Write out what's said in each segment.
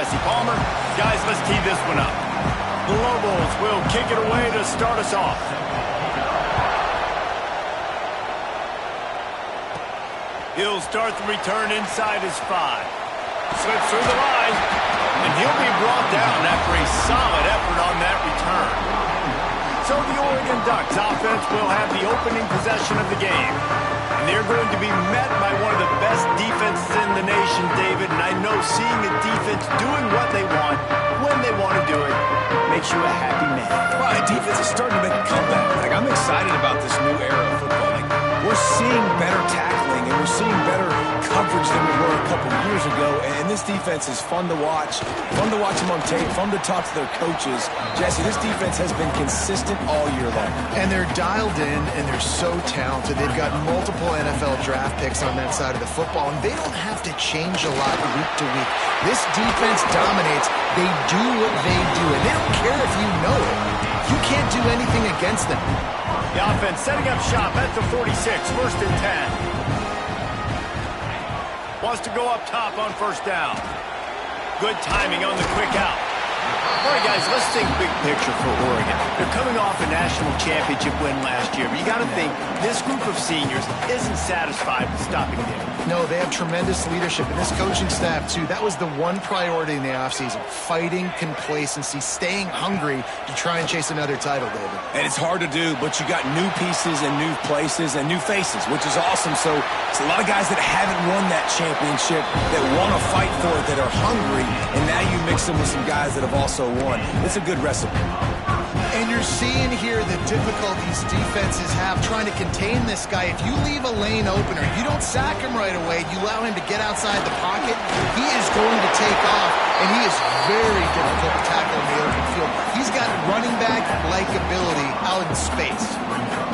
Jesse Palmer. Guys, let's tee this one up. The Lobos will kick it away to start us off. He'll start the return inside his 5. Slips through the line, and he'll be brought down after a solid effort on that return. So the Oregon Ducks offense will have the opening possession of the game. And they're going to be met by one of the best defenses in the nation, David. And I know seeing a defense doing what they want, when they want to do it, makes you a happy man. Right, defense is starting to make a comeback. Like, I'm excited about this new era of football. Like, we're seeing better tackling, and we're seeing better coverage than we were a couple of years ago. And this defense is fun to watch them on tape, fun to talk to their coaches. Jesse, this defense has been consistent all year long. And they're dialed in, and they're so talented. They've got multiple NFL draft picks on that side of the football, and they don't have to change a lot week to week. This defense dominates. They do what they do, and they don't care if you know it. You can't do anything against them. The offense setting up shop at the 46, 1st and 10. Wants to go up top on 1st down. Good timing on the quick out. All right, guys, let's think big picture for Oregon. They're coming off a national championship win last year, but you got to think this group of seniors isn't satisfied with stopping there. No, they have tremendous leadership, and this coaching staff, too. That was the one priority in the offseason, fighting complacency, staying hungry to try and chase another title, David. And it's hard to do, but you got new pieces and new places and new faces, which is awesome. So it's a lot of guys that haven't won that championship that want to fight for it, that are hungry, and now you mix them with some guys that have also won. It's a good recipe. And you're seeing here the difficulties defenses have trying to contain this guy. If you leave a lane open or you don't sack him right away, you allow him to get outside the pocket, he is going to take off, and he is very difficult to tackle in the open field. He's got running back-like ability out in space.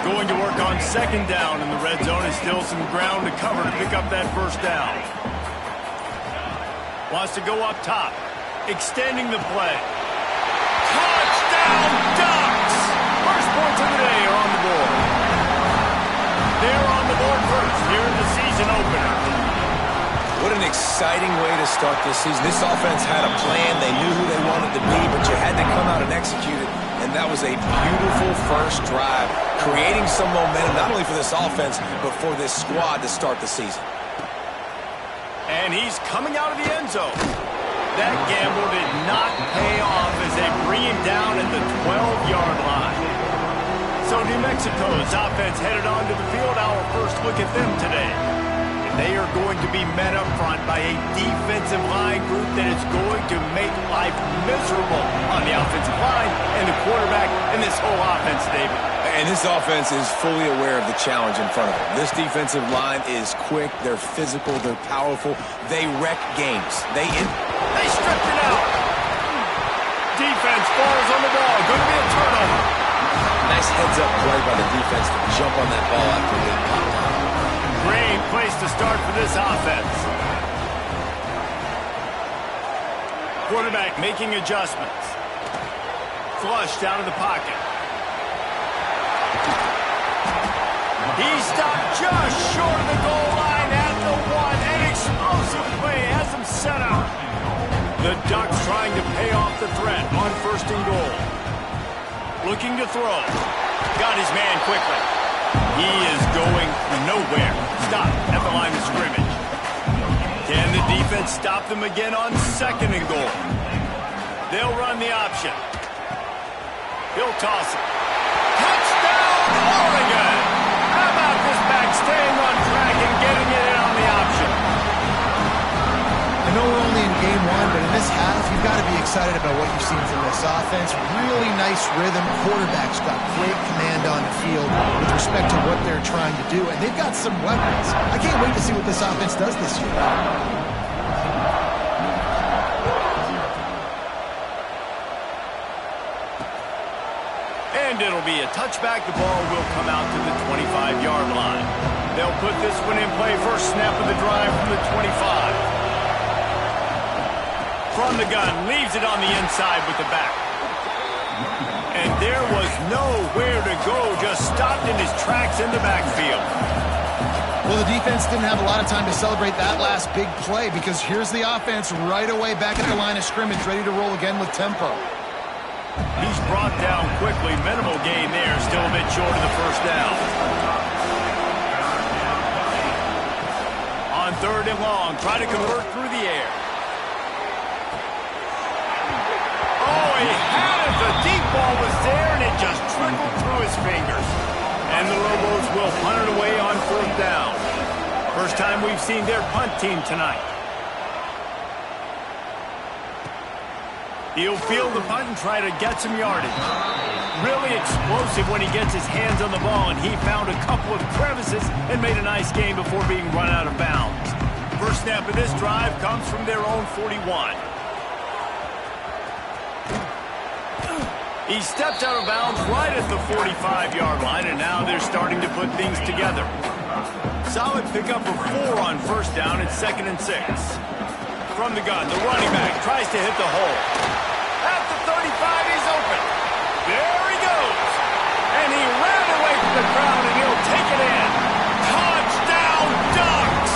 Going to work on 2nd down in the red zone, and still some ground to cover to pick up that 1st down. Wants to go up top, extending the play. Touchdown, Ducks! First points of the day are on the board. They're on the board first here in the season opener. What an exciting way to start this season. This offense had a plan. They knew who they wanted to be, but you had to come out and execute it. And that was a beautiful first drive, creating some momentum, not only for this offense, but for this squad to start the season. And he's coming out of the end zone. That gamble did not pay off as they bring him down at the 12-yard line. So New Mexico's offense headed onto the field. Our first look at them today. And they are going to be met up front by a defensive line group that is going to make life miserable on the offensive line and the quarterback and this whole offense, David. And this offense is fully aware of the challenge in front of them. This defensive line is quick, they're physical, they're powerful, they wreck games. They stripped it out. Defense falls on the ball. Going to be a turnover. Nice heads-up play by the defense to jump on that ball after getting popped out. Great place to start for this offense. Quarterback making adjustments. Flushed out of the pocket. He stopped just short of the goal line at the 1. An explosive play has him set up. The Ducks trying to pay off the threat on 1st and goal. Looking to throw. Got his man quickly. He is going nowhere. Stop at the line of scrimmage. Can the defense stop them again on 2nd and goal? They'll run the option. He'll toss it. Touchdown, Oregon! How about this back staying on track and getting it in on the option? I know we're only in game 1, but in this half, you've got to be excited about what you've seen from this offense. Really nice rhythm. Quarterback's got great command on the field with respect to what they're trying to do, and they've got some weapons. I can't wait to see what this offense does this year. And it'll be a touchback. The ball will come out to the 25-yard line. They'll put this one in play. First snap of the drive from the 25. From the gun, leaves it on the inside with the back. And there was nowhere to go, just stopped in his tracks in the backfield. Well, the defense didn't have a lot of time to celebrate that last big play because here's the offense right away back at the line of scrimmage, ready to roll again with tempo. He's brought down quickly. Minimal gain there. Still a bit short of the first down. On 3rd and long, try to convert through the air. Oh, he had it. The deep ball was there, and it just trickled through his fingers. And the Lobos will punt it away on 4th down. First time we've seen their punt team tonight. He'll field the punt and try to get some yardage. Really explosive when he gets his hands on the ball, and he found a couple of crevices and made a nice gain before being run out of bounds. First snap of this drive comes from their own 41. He stepped out of bounds right at the 45-yard line, and now they're starting to put things together. Solid pickup of 4 on 1st down at 2nd and 6. From the gun, the running back tries to hit the hole. At the 35, he's open. There he goes. And he ran away from the crowd, and he'll take it in. Touchdown, Ducks!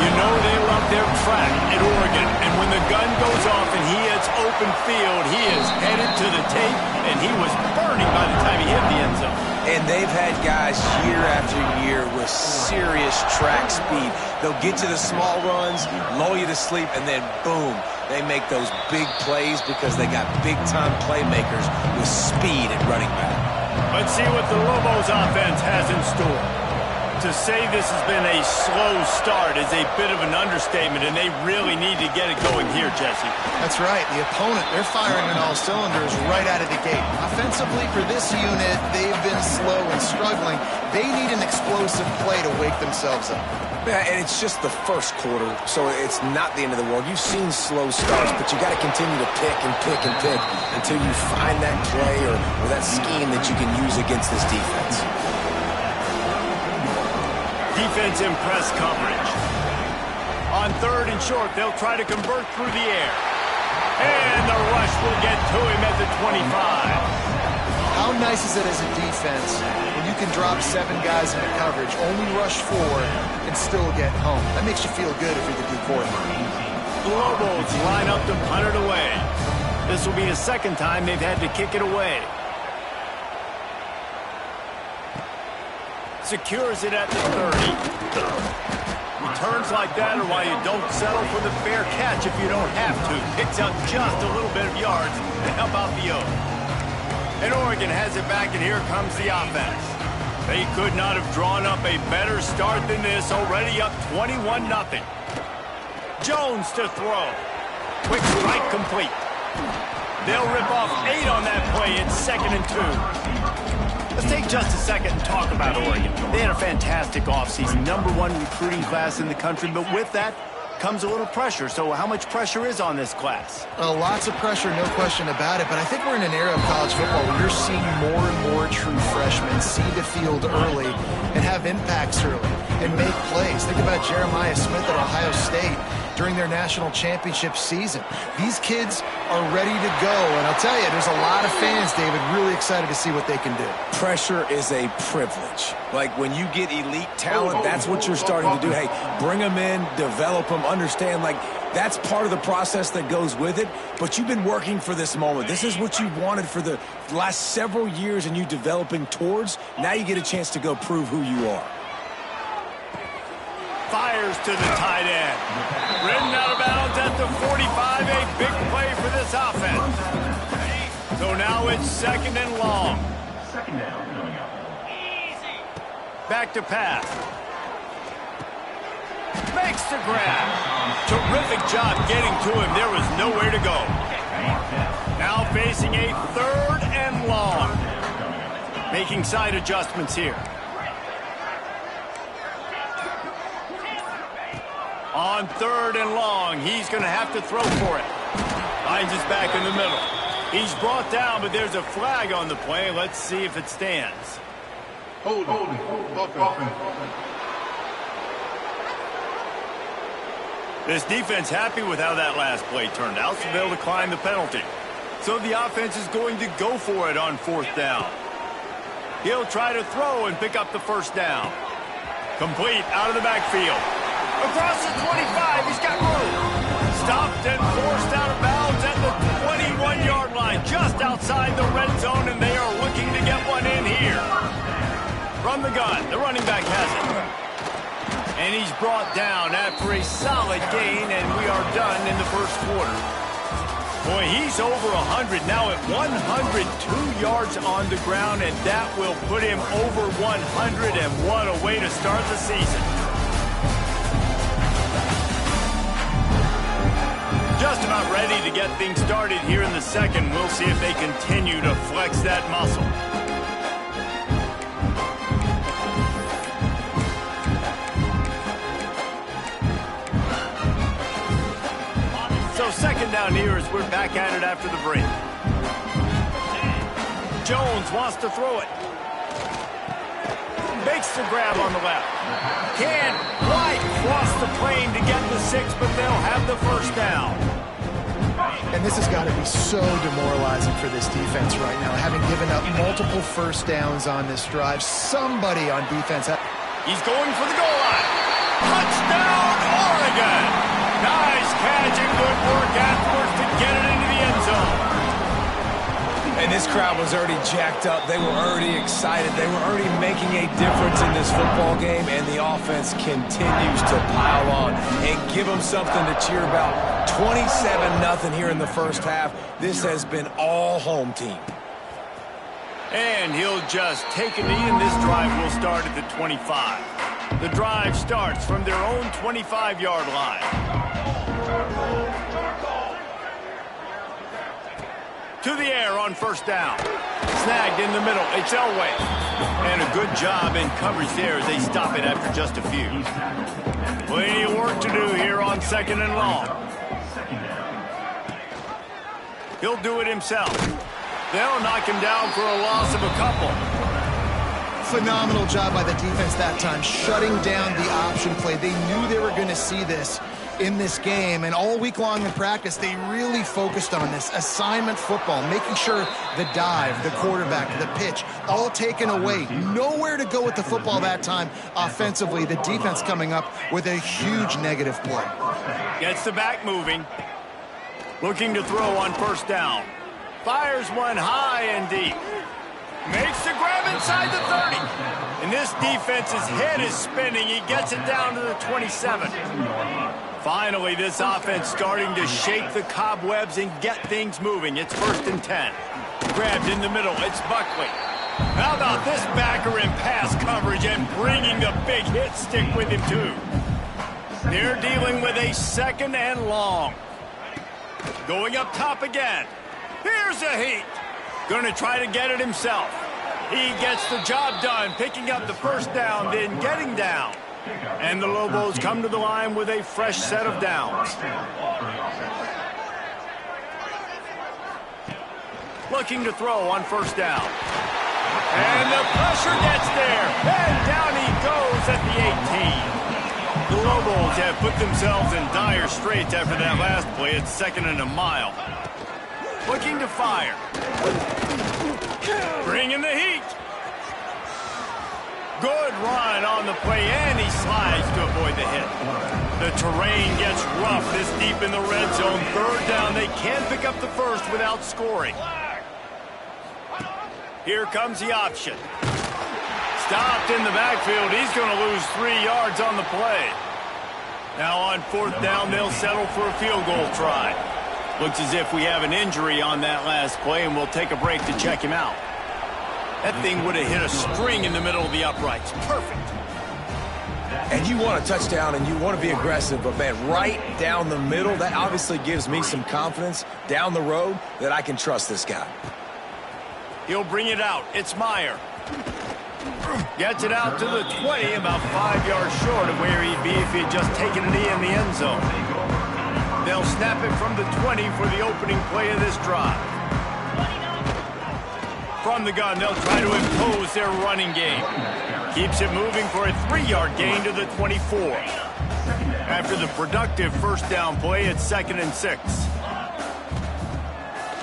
You know they love their track at Oregon, and when the gun goes off and he hits open field, he is headed to the tape, and he was burning by the time he hit the end zone. And they've had guys year after year with serious track speed. They'll get to the small runs, lull you to sleep, and then boom, they make those big plays because they got big-time playmakers with speed at running back. Let's see what the Lobos offense has in store. To say this has been a slow start is a bit of an understatement, and they really need to get it going here, Jesse. That's right. The opponent, they're firing on all cylinders right out of the gate. Offensively, for this unit, they've been slow and struggling. They need an explosive play to wake themselves up. Yeah, and it's just the first quarter, so it's not the end of the world. You've seen slow starts, but you got to continue to pick and pick and pick until you find that play or that scheme that you can use against this defense. Defense in press coverage. On 3rd and short, they'll try to convert through the air. And the rush will get to him at the 25. How nice is it as a defense when you can drop 7 guys into coverage, only rush 4, and still get home? That makes you feel good if you're the D coordinator. The Lobos line up to punt it away. This will be the 2nd time they've had to kick it away. Secures it at the 30. Returns like that are why you don't settle for the fair catch if you don't have to. Picks up just a little bit of yards to help out the O. And Oregon has it back, and here comes the offense. They could not have drawn up a better start than this, already up 21-0. Jones to throw. Quick strike complete. They'll rip off 8 on that play. It's 2nd and 2. Let's take just a second and talk about Oregon. They had a fantastic offseason, #1 recruiting class in the country, but with that comes a little pressure. So how much pressure is on this class? Lots of pressure, no question about it, but I think we're in an era of college football where you're seeing more and more true freshmen see the field early and have impacts early and make plays. Think about Jeremiah Smith at Ohio State during their national championship season. These kids are ready to go, and I'll tell you, there's a lot of fans, David, really excited to see what they can do. Pressure is a privilege. Like when you get elite talent, that's what you're starting to do. Hey, bring them in, develop them, understand, like that's part of the process that goes with it, but you've been working for this moment. This is what you've wanted for the last several years and you developing towards. Now you get a chance to go prove who you are. Fires to the tight end. Ridden out of bounds at the 45. A big play for this offense. So now it's 2nd and long. Back to pass. Makes the grab. Terrific job getting to him. There was nowhere to go. Now facing a 3rd and long. Making side adjustments here. On 3rd and long, he's going to have to throw for it. Finds his back in the middle. He's brought down, but there's a flag on the play. Let's see if it stands. Hold. This defense happy with how that last play turned out, so they'll decline the penalty. So the offense is going to go for it on 4th down. He'll try to throw and pick up the 1st down. Complete out of the backfield. Across the 25, he's got room. Stopped and forced out of bounds at the 21-yard line, just outside the red zone, and they are looking to get one in here. From the gun, the running back has it. And he's brought down after a solid gain, and we are done in the first quarter. Boy, he's over 100 now at 102 yards on the ground, and that will put him over 100, and what a way to start the season. Just about ready to get things started here in the second. We'll see if they continue to flex that muscle. So second down here as we're back at it after the break. Jones wants to throw it. Makes the grab on the left. Can't quite cross the plane to get the 6, but they'll have the first down. And this has got to be so demoralizing for this defense right now, having given up multiple first downs on this drive. Somebody on defense. He's going for the goal line. Touchdown, Oregon! Nice catch and good work afterwards to get it into the end zone. And this crowd was already jacked up. They were already excited. They were already making a difference in this football game, and the offense continues to pile on and give them something to cheer about. 27-0 here in the first half. This has been all home team. And he'll just take a knee, and this drive will start at the 25. The drive starts from their own 25-yard line. To the air on first down. Snagged in the middle. It's Elway. And a good job in coverage there as they stop it after just a few. Plenty of work to do here on second and long. He'll do it himself. They'll knock him down for a loss of a couple. Phenomenal job by the defense that time, shutting down the option play. They knew they were going to see this in this game, and all week long in practice, they really focused on this assignment football, making sure the dive, the quarterback, the pitch, all taken away. Nowhere to go with the football that time offensively. The defense coming up with a huge negative play. Gets the back moving. Looking to throw on first down. Fires one high and deep. Makes the grab inside the 30. And this defense's head is spinning. He gets it down to the 27. Finally, this offense starting to shake the cobwebs and get things moving. It's first and 10. Grabbed in the middle. It's Buckley. How about this backer in pass coverage and bringing the big hit stick with him, too. They're dealing with a second and long. Going up top again. Here's a heat. Going to try to get it himself. He gets the job done, picking up the first down, then getting down. And the Lobos come to the line with a fresh set of downs. Looking to throw on first down. And the pressure gets there. And down he goes at the 18. The Lobos have put themselves in dire straits after that last play. It's second and a mile. Looking to fire. Bringing the heat. Good run on the play, and he slides to avoid the hit. The terrain gets rough this deep in the red zone. Third down, they can't pick up the first without scoring. Here comes the option. Stopped in the backfield. He's going to lose 3 yards on the play. Now on fourth down, they'll settle for a field goal try. Looks as if we have an injury on that last play, and we'll take a break to check him out. That thing would have hit a string in the middle of the uprights. Perfect. And you want a touchdown and you want to be aggressive, but man, right down the middle, that obviously gives me some confidence down the road that I can trust this guy. He'll bring it out. It's Meyer. Gets it out to the 20, about 5 yards short of where he'd be if he had just taken a knee in the end zone. They'll snap it from the 20 for the opening play of this drive. From the gun, they'll try to impose their running game. Keeps it moving for a 3-yard gain to the 24. After the productive first down play, it's second and 6.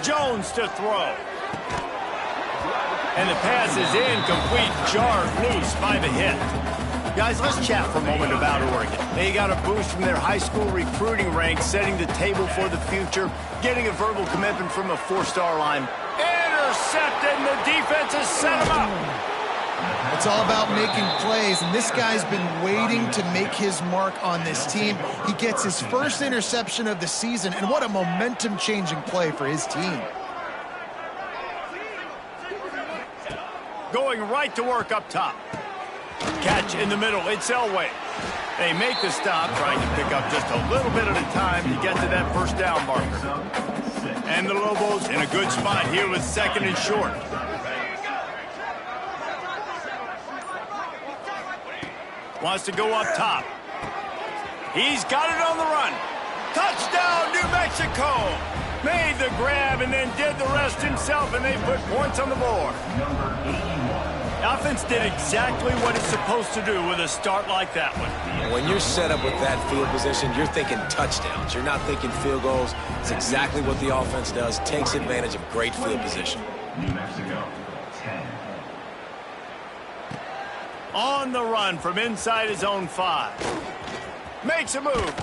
Jones to throw. And the pass is incomplete, jarred loose by the hit. Guys, let's chat for a moment about Oregon. They got a boost from their high school recruiting ranks, setting the table for the future, getting a verbal commitment from a 4-star line. Intercepted, and the defense has set him up. It's all about making plays, and this guy's been waiting to make his mark on this team. He gets his first interception of the season, and what a momentum-changing play for his team. Going right to work up top. Catch in the middle. It's Elway. They make the stop, trying to pick up just a little bit at a time to get to that first down marker. And the Lobos in a good spot here with 2nd and short. Wants to go up top. He's got it on the run. Touchdown, New Mexico! Made the grab and then did the rest himself, and they put points on the board. The offense did exactly what it's supposed to do with a start like that one. When you're set up with that field position, you're thinking touchdowns. You're not thinking field goals. It's exactly what the offense does. Takes advantage of great field position. New Mexico, 10. On the run from inside his own 5. Makes a move.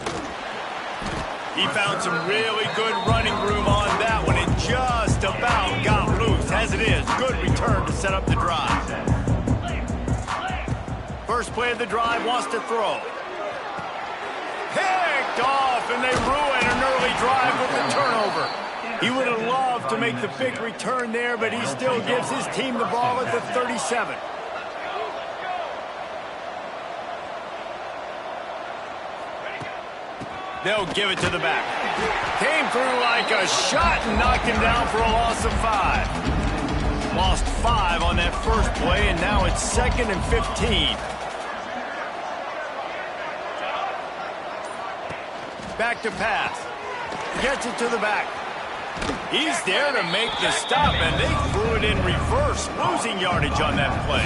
He found some really good running room on that one and just about got loose. As it is, good return to set up the drive. First play of the drive, wants to throw. Picked off, and they ruin an early drive with the turnover. He would have loved to make the big return there, but he still gives his team the ball at the 37. They'll give it to the back. Came through like a shot and knocked him down for a loss of 5. Lost 5 on that first play, and now it's 2nd and 15. Back to pass. Gets it to the back. He's there to make the stop, and they threw it in reverse, losing yardage on that play.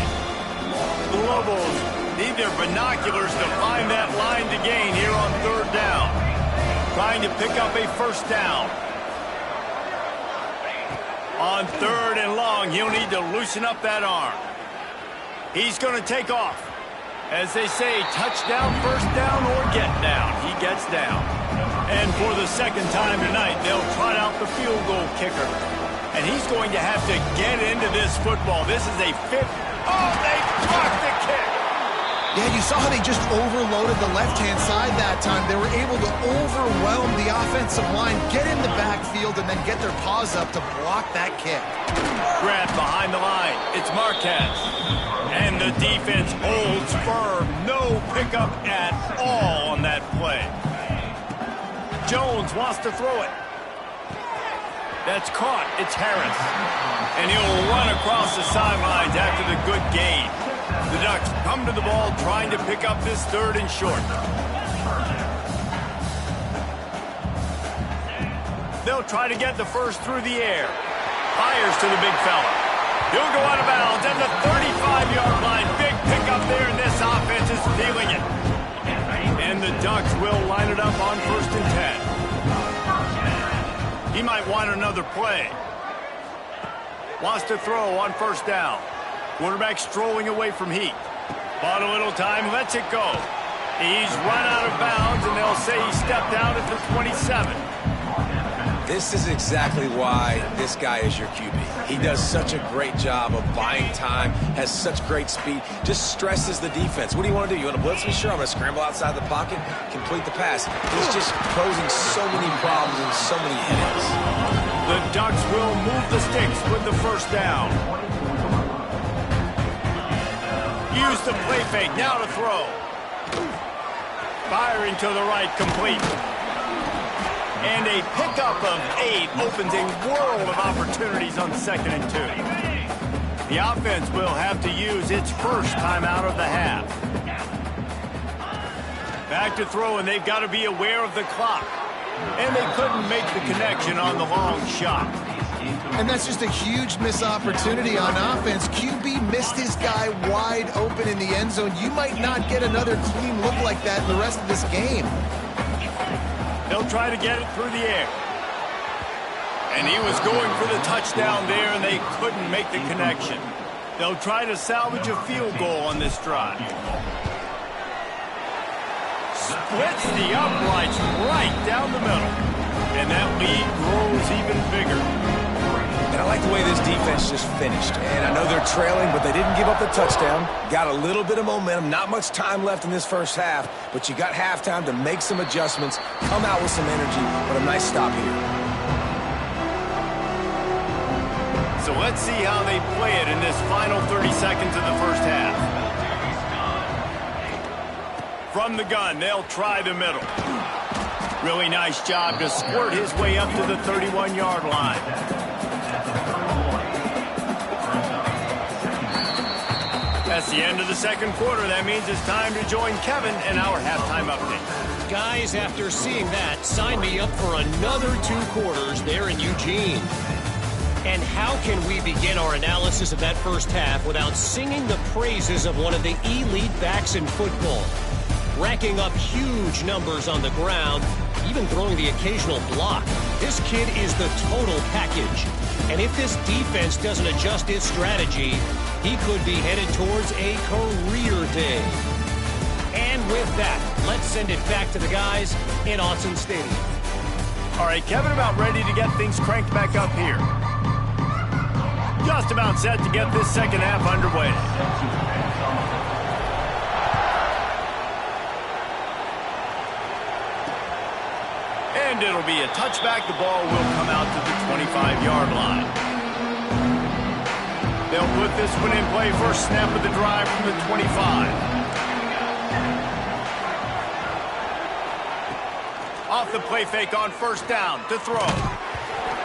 The Lobos need their binoculars to find that line to gain here on 3rd down. Trying to pick up a first down. On 3rd and long, he'll need to loosen up that arm. He's going to take off. As they say, touchdown, first down, or get down. He gets down. And for the 2nd time tonight, they'll trot out the field goal kicker. And he's going to have to get into this football. This is a 5th. Oh, they blocked the kick. Yeah, you saw how they just overloaded the left-hand side that time. They were able to overwhelm the offensive line, get in the backfield, and then get their paws up to block that kick. Grab behind the line. It's Marquez. And the defense holds firm. No pickup at all on that play. Jones wants to throw it. That's caught. It's Harris. And he'll run across the sidelines after the good gain. The Ducks come to the ball trying to pick up this 3rd and short. They'll try to get the first through the air. Fires to the big fella. He'll go out of bounds at the 35-yard line. Big pickup there, and this offense is feeling it. And the Ducks will line it up on 1st and 10. He might want another play. Wants to throw on 1st down. Quarterback strolling away from Heat. Bought a little time, lets it go. He's run out of bounds, and they'll say he stepped out at the 27. This is exactly why this guy is your QB. He does such a great job of buying time, has such great speed, just stresses the defense. What do you want to do? You want to blitz me? Sure, I'm going to scramble outside the pocket, complete the pass. He's just posing so many problems and so many headaches. The Ducks will move the sticks with the first down. Use the play fake, now to throw. Firing to the right, complete. And a pickup of 8 opens a world of opportunities on 2nd and 2. The offense will have to use its first timeout of the half. Back to throw, and they've got to be aware of the clock. And they couldn't make the connection on the long shot. And that's just a huge missed opportunity on offense. QB missed his guy wide open in the end zone. You might not get another clean look like that in the rest of this game. They'll try to get it through the air. And he was going for the touchdown there, and they couldn't make the connection. They'll try to salvage a field goal on this drive. splits the uprights right down the middle. And that lead grows even bigger. And I like the way this defense just finished. And I know they're trailing, but they didn't give up the touchdown. Got a little bit of momentum. Not much time left in this first half, but you got halftime to make some adjustments, come out with some energy, but a nice stop here. So let's see how they play it in this final 30 seconds of the first half. From the gun, they'll try the middle. Really nice job to squirt his way up to the 31-yard line. That's the end of the second quarter. That means it's time to join Kevin in our halftime update. Guys, after seeing that, sign me up for another 2 quarters there in Eugene. And how can we begin our analysis of that first half without singing the praises of one of the elite backs in football? Racking up huge numbers on the ground, even throwing the occasional block. This kid is the total package. And if this defense doesn't adjust its strategy, he could be headed towards a career day. And with that, let's send it back to the guys in Autzen Stadium. All right, Kevin, about ready to get things cranked back up here. Just about set to get this second half underway. And it'll be a touchback. The ball will come out to the 25-yard line. They'll put this one in play. First snap of the drive from the 25. Off the play fake on first down to throw.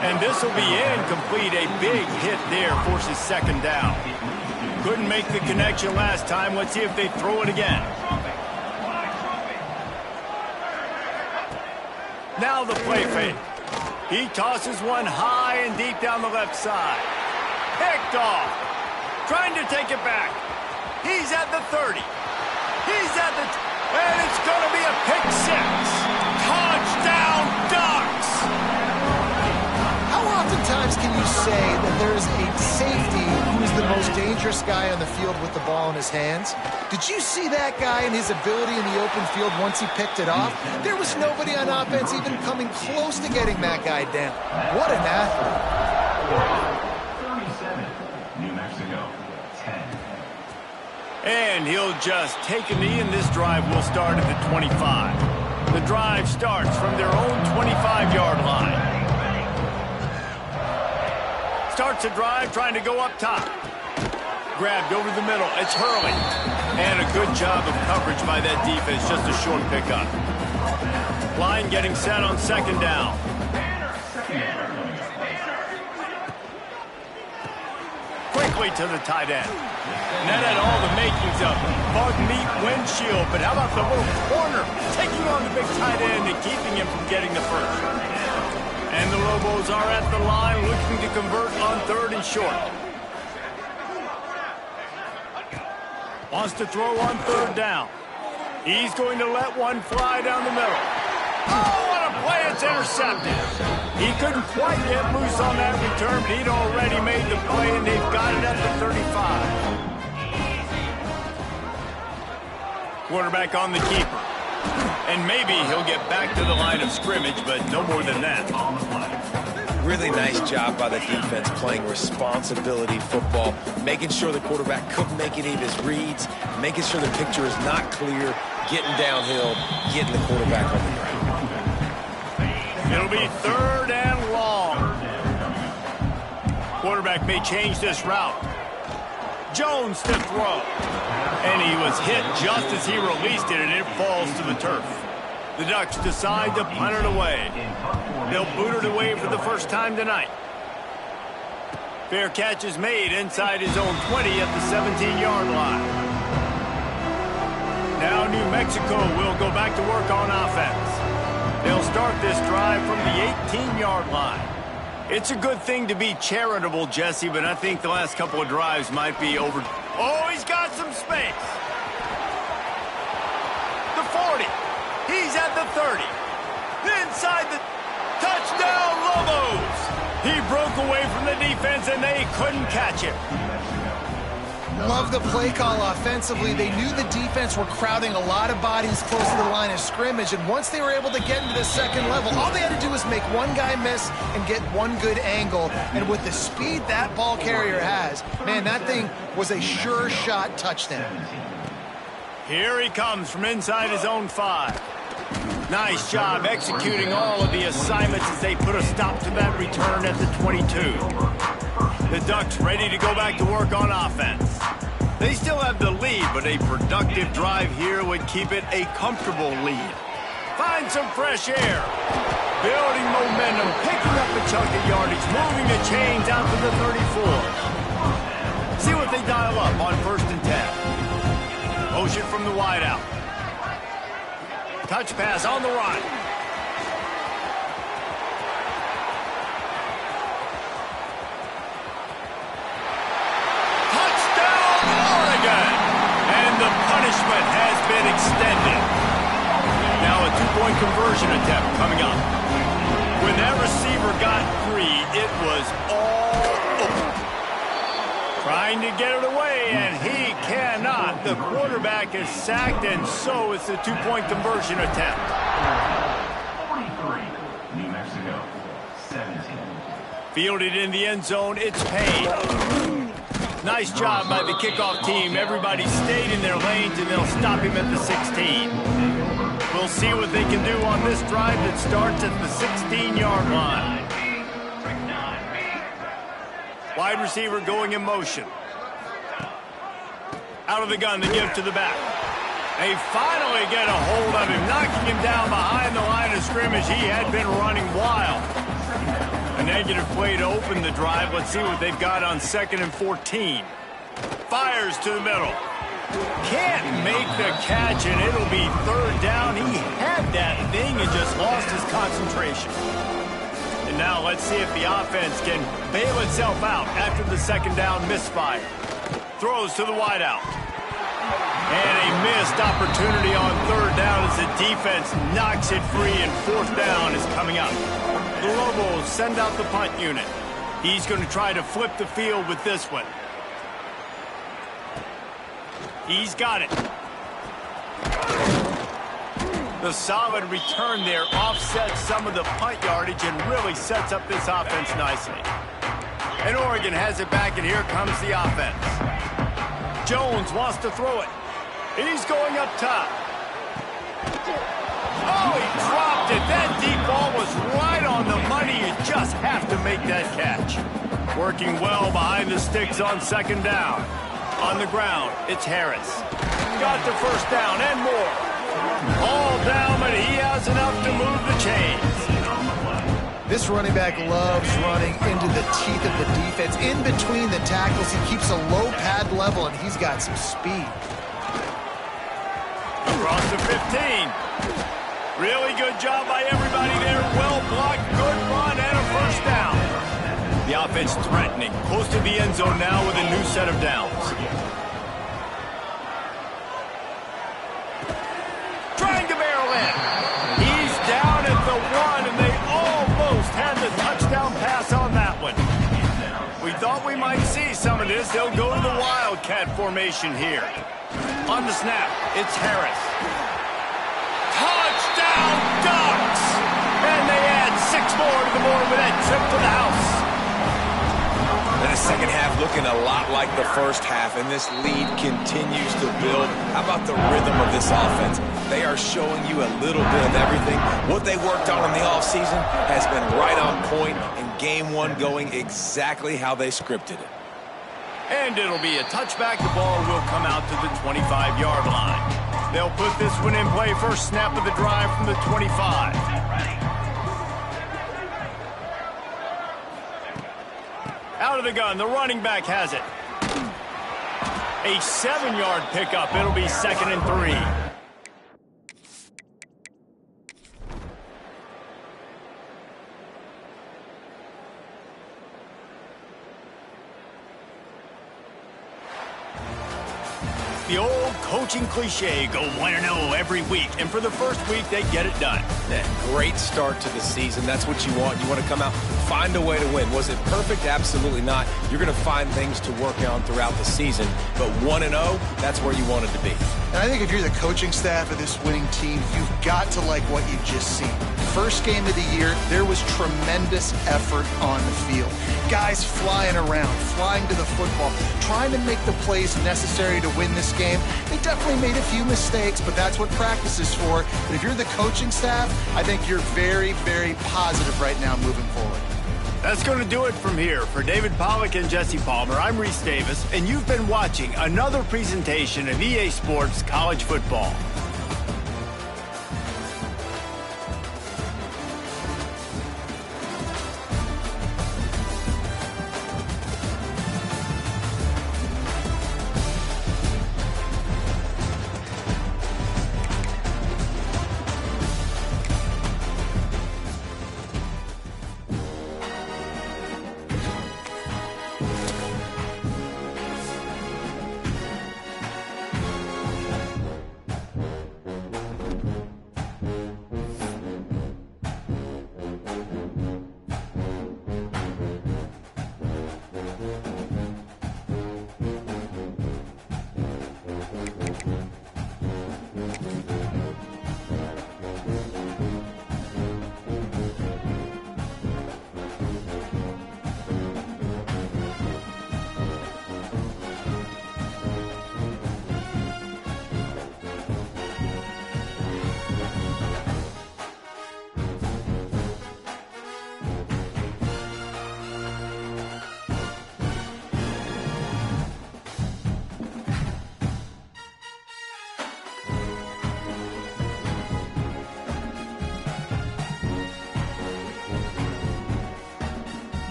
And this will be incomplete. A big hit there forces second down. Couldn't make the connection last time. Let's see if they throw it again. Now the play fake. He tosses one high and deep down the left side. Picked off. Trying to take it back. He's at the 30. He's at the... And it's going to be a pick six. Touchdown, Ducks! How oftentimes can you say that there's a safety who is the most dangerous guy on the field with the ball in his hands? Did you see that guy and his ability in the open field once he picked it off? There was nobody on offense even coming close to getting that guy down. What an athlete. 37, New Mexico, 10. And he'll just take a knee, and this drive will start at the 25. The drive starts from their own 25-yard line. Starts a drive trying to go up top. Grabbed over the middle. It's Hurley. And a good job of coverage by that defense. Just a short pickup. Line getting set on second down. Quickly to the tight end. And that had all the makings of bug meat windshield. But how about the little corner taking on the big tight end and keeping him from getting the first? And the Lobos are at the line looking to convert on third and short. Wants to throw on third down. He's going to let one fly down the middle. Oh, what a play. It's intercepted. He couldn't quite get loose on that return, but he'd already made the play, and they've got it at the 35. Quarterback on the keeper. And maybe he'll get back to the line of scrimmage, but no more than that. Really nice job by the defense playing responsibility football, making sure the quarterback couldn't make any of his reads, making sure the picture is not clear, getting downhill, getting the quarterback on the ground. It'll be third and long. Quarterback may change this route. Jones to throw. And he was hit just as he released it, and it falls to the turf. The Ducks decide to punt it away. They'll boot it away for the first time tonight. Fair catch is made inside his own 20 at the 17-yard line. Now New Mexico will go back to work on offense. They'll start this drive from the 18-yard line. It's a good thing to be charitable, Jesse, but I think the last couple of drives might be over. Oh, he's got some space. The 40. He's at the 30. Inside the touchdown, Lobos. He broke away from the defense, and they couldn't catch him. Love the play call offensively. They knew the defense were crowding a lot of bodies close to the line of scrimmage, and once they were able to get into the second level, all they had to do was make one guy miss and get one good angle. And with the speed that ball carrier has, man, that thing was a sure shot touchdown. Here he comes from inside his own 5. Nice job executing all of the assignments as they put a stop to that return at the 22. The Ducks ready to go back to work on offense. They still have the lead, but a productive drive here would keep it a comfortable lead. Find some fresh air. Building momentum, picking up a chunk of yardage, moving the chains out to the 34. See what they dial up on 1st and 10. Motion from the wideout. Touch pass on the run. Touchdown, Oregon! And the punishment has been extended. Now a 2-point conversion attempt coming up. When that receiver got free, it was all over. Trying to get it away, and he cannot. The quarterback is sacked, and so is the 2-point conversion attempt. 43, New Mexico, 17. Fielded in the end zone, it's Payne. Nice job by the kickoff team. Everybody stayed in their lanes, and they'll stop him at the 16. We'll see what they can do on this drive that starts at the 16-yard line. Wide receiver going in motion. Out of the gun, they give to the back. They finally get a hold of him, knocking him down behind the line of scrimmage. He had been running wild. A negative play to open the drive. Let's see what they've got on 2nd and 14. Fires to the middle. Can't make the catch, and it'll be 3rd down. He had that thing and just lost his concentration. And now let's see if the offense can bail itself out after the 2nd down misfire. Throws to the wideout. And a missed opportunity on 3rd down as the defense knocks it free, and 4th down is coming up. The Lobos send out the punt unit. He's going to try to flip the field with this one. He's got it. The solid return there offsets some of the punt yardage and really sets up this offense nicely. And Oregon has it back, and here comes the offense. Jones wants to throw it. He's going up top. Oh, he dropped it. That deep ball was right on the money. You just have to make that catch. Working well behind the sticks on 2nd down. On the ground, it's Harris. Got the 1st down and more. All down, but he has enough to move the chains. This running back loves running into the teeth of the defense. In between the tackles, he keeps a low pad level, and he's got some speed. Across the 15. Really good job by everybody there. Well blocked, good run, and a 1st down. The offense threatening. Close to the end zone now with a new set of downs. Trying to barrel in. He's down at the 1, and they almost had the touchdown pass on that one. We thought we might see some of this. They'll go to the Wildcat formation here. On the snap, it's Harris. Touchdown, Ducks! And they add 6 more to the board with that trip to the house. And the second half looking a lot like the first half, and this lead continues to build. How about the rhythm of this offense? They are showing you a little bit of everything. What they worked on in the offseason has been right on point, and game 1 going exactly how they scripted it. And it'll be a touchback. The ball will come out to the 25-yard line. They'll put this one in play. First snap of the drive from the 25. Out of the gun, the running back has it. A 7-yard pickup. It'll be 2nd and 3. The old coaching cliche, go 1-0 every week. And for the first week, they get it done. Yeah, great start to the season. That's what you want. You want to come out, find a way to win. Was it perfect? Absolutely not. You're going to find things to work on throughout the season. But 1-0, that's where you wanted to be. And I think if you're the coaching staff of this winning team, you've got to like what you've just seen. First game of the year, there was tremendous effort on the field. Guys flying around, flying to the football, trying to make the plays necessary to win this game. They definitely made a few mistakes, but that's what practice is for. But if you're the coaching staff, I think you're very, very positive right now moving forward. That's going to do it from here. For David Pollack and Jesse Palmer, I'm Reese Davis, and you've been watching another presentation of EA Sports College Football.